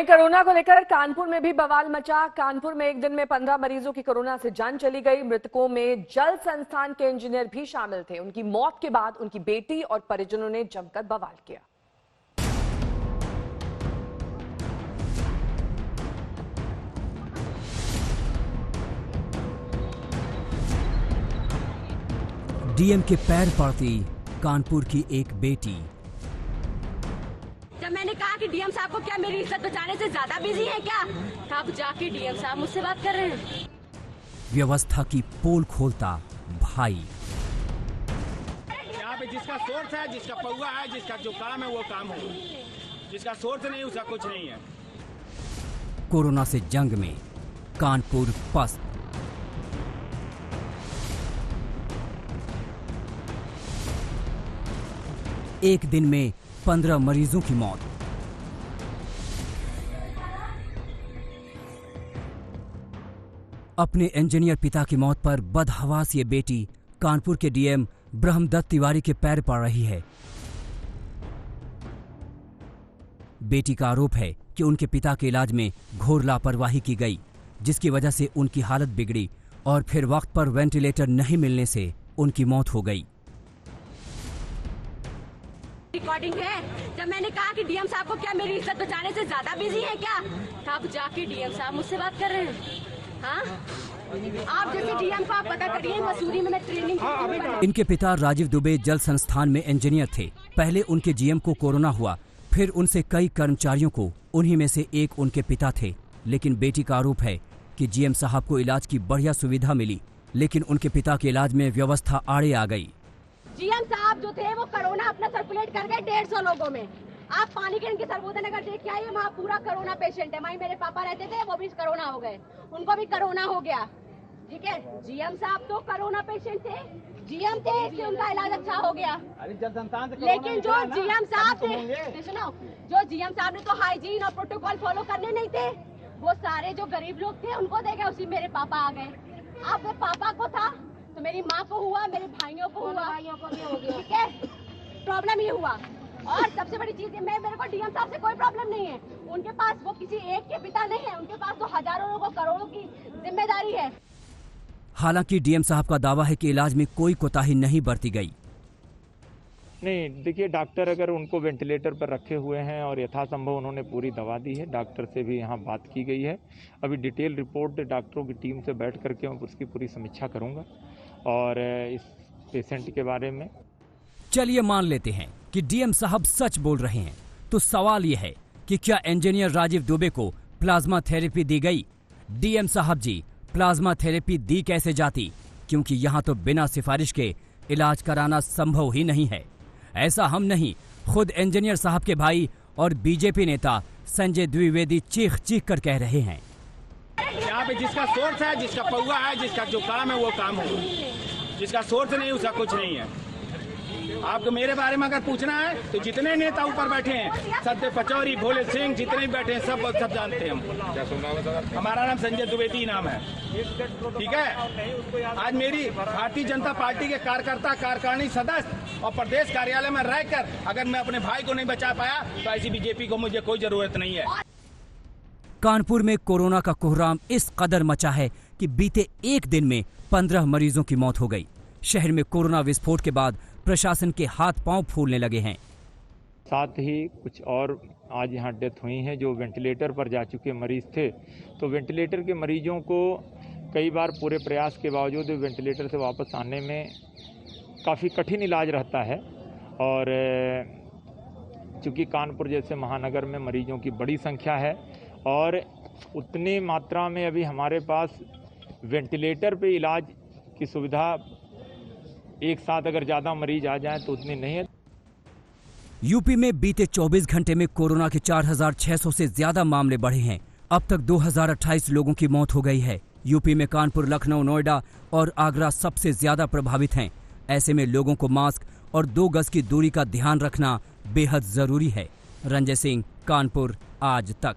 Corona को लेकर कानपुर में भी बवाल मचा। कानपुर में एक दिन में 15 मरीजों की कोरोना से जान चली गई। मृतकों में जल संस्थान के इंजीनियर भी शामिल थे। उनकी मौत के बाद उनकी बेटी और परिजनों ने जमकर बवाल किया। डीएम के पैर पड़ती कानपुर की एक बेटी। जब मैंने कहा कि डीएम साहब को क्या मेरी इज्जत बचाने से ज्यादा बिजी है क्या, तब जाके डीएम साहब मुझसे बात कर रहे हैं। व्यवस्था की पोल खोलता भाई। यहाँ पे जिसका सोर्स है, जिसका पौआ है, जिसका जो काम है वो काम हो, जिसका सोर्स नहीं उसका कुछ नहीं है। कोरोना से जंग में कानपुर पस्त। एक दिन में 15 मरीजों की मौत। अपने इंजीनियर पिता की मौत पर बदहवास ये बेटी कानपुर के डीएम ब्रह्मदत्त तिवारी के पैर पड़ रही है। बेटी का आरोप है कि उनके पिता के इलाज में घोर लापरवाही की गई, जिसकी वजह से उनकी हालत बिगड़ी और फिर वक्त पर वेंटिलेटर नहीं मिलने से उनकी मौत हो गई। रिकॉर्डिंग है। जब मैंने कहा कि डीएम साहब को क्या मेरी इज्जत बचाने से ज्यादा बिजी है क्या, तब जाके डीएम साहब मुझसे बात कर रहे हैं। हाँ? आप जैसे डीएम को आप पता करिए, मसूरी में मैं ट्रेनिंग। इनके पिता राजीव दुबे जल संस्थान में इंजीनियर थे। पहले उनके जीएम को कोरोना हुआ, फिर उनसे कई कर्मचारियों को, उन्हीं में से एक उनके पिता थे। लेकिन बेटी का आरोप है कि जीएम साहब को इलाज की बढ़िया सुविधा मिली, लेकिन उनके पिता के इलाज में व्यवस्था आड़े आ गई। जीएम साहब जो थे वो कोरोना अपना सर्कुलेट कर गए 150 लोगों में। आप पानी के सर्वोदय नगर देख के आइए, वहाँ पूरा कोरोना पेशेंट है। वहीं मेरे पापा रहते थे, वो भी कोरोना हो गए, उनको भी कोरोना हो गया। ठीक है, जीएम साहब तो कोरोना पेशेंट थे, जीएम थे, इसलिए उनका इलाज अच्छा हो गया। लेकिन जो जीएम साहब थे, सुनो, जो जीएम साहब ने तो हाइजीन और प्रोटोकॉल फॉलो करने नहीं थे, वो सारे जो गरीब लोग थे उनको दे गए, उसी मेरे पापा आ गए। अब मेरे पापा को था तो मेरी माँ को हुआ, मेरे भाइयों को हुआ, भाइयों को भी हो गया। ठीक है, प्रॉब्लम ये हुआ। और सबसे बड़ी चीज है, मेरे को डीएम साहब से कोई प्रॉब्लम नहीं है। उनके पास वो किसी एक के पिता नहीं है, उनके पास तो हजारों लोगों करोड़ों की जिम्मेदारी है। हालांकि डीएम साहब का दावा है कि इलाज में कोई कोताही नहीं बरती गई। नहीं, देखिए, डॉक्टर अगर उनको वेंटिलेटर पर रखे हुए हैं और यथासंभव उन्होंने पूरी दवा दी है, डॉक्टर से भी यहाँ बात की गई है। अभी डिटेल रिपोर्ट डॉक्टरों की टीम से बैठ करके मैं उसकी पूरी समीक्षा करूँगा और इस पेशेंट के बारे में। चलिए मान लेते हैं कि डीएम साहब सच बोल रहे हैं, तो सवाल यह है कि क्या इंजीनियर राजीव दुबे को प्लाज्मा थेरेपी दी गई? डीएम साहब जी, प्लाज्मा थेरेपी दी कैसे जाती? क्योंकि यहाँ तो बिना सिफारिश के इलाज कराना संभव ही नहीं है। ऐसा हम नहीं, खुद इंजीनियर साहब के भाई और बीजेपी नेता संजय द्विवेदी चीख चीख कर कह रहे हैं। यहाँ पे जिसका सोर्स है, जिसका पौआ है, जिसका जो काम है वो काम हो, जिसका सोर्स नहीं उसका कुछ नहीं है। आपको मेरे बारे में अगर पूछना है तो जितने नेता ऊपर बैठे हैं, सत्य पचौरी, भोले सिंह, जितने भी बैठे हैं सब जानते हैं हम। हमारा नाम संजय द्विवेदी नाम है। ठीक है, आज मेरी भारतीय जनता पार्टी के कार्यकर्ता, कार्यकारिणी सदस्य और प्रदेश कार्यालय में रहकर अगर मैं अपने भाई को नहीं बचा पाया तो ऐसी बीजेपी को मुझे कोई जरूरत नहीं है। कानपुर में कोरोना का कोहराम इस कदर मचा है कि बीते एक दिन में 15 मरीजों की मौत हो गई। शहर में कोरोना विस्फोट के बाद प्रशासन के हाथ पांव फूलने लगे हैं। साथ ही कुछ और आज यहाँ डेथ हुई हैं जो वेंटिलेटर पर जा चुके मरीज थे। तो वेंटिलेटर के मरीजों को कई बार पूरे प्रयास के बावजूद वेंटिलेटर से वापस आने में काफ़ी कठिन इलाज रहता है। और चूँकि कानपुर जैसे महानगर में मरीजों की बड़ी संख्या है और उतनी मात्रा में अभी हमारे पास वेंटिलेटर पे इलाज की सुविधा, एक साथ अगर ज़्यादा मरीज आ जाएं तो उतनी नहीं है। यूपी में बीते 24 घंटे में कोरोना के 4600 से ज्यादा मामले बढ़े हैं। अब तक 2028 लोगों की मौत हो गई है। यूपी में कानपुर, लखनऊ, नोएडा और आगरा सबसे ज्यादा प्रभावित हैं। ऐसे में लोगों को मास्क और 2 गज की दूरी का ध्यान रखना बेहद जरूरी है। रंजय सिंह, कानपुर, आज तक।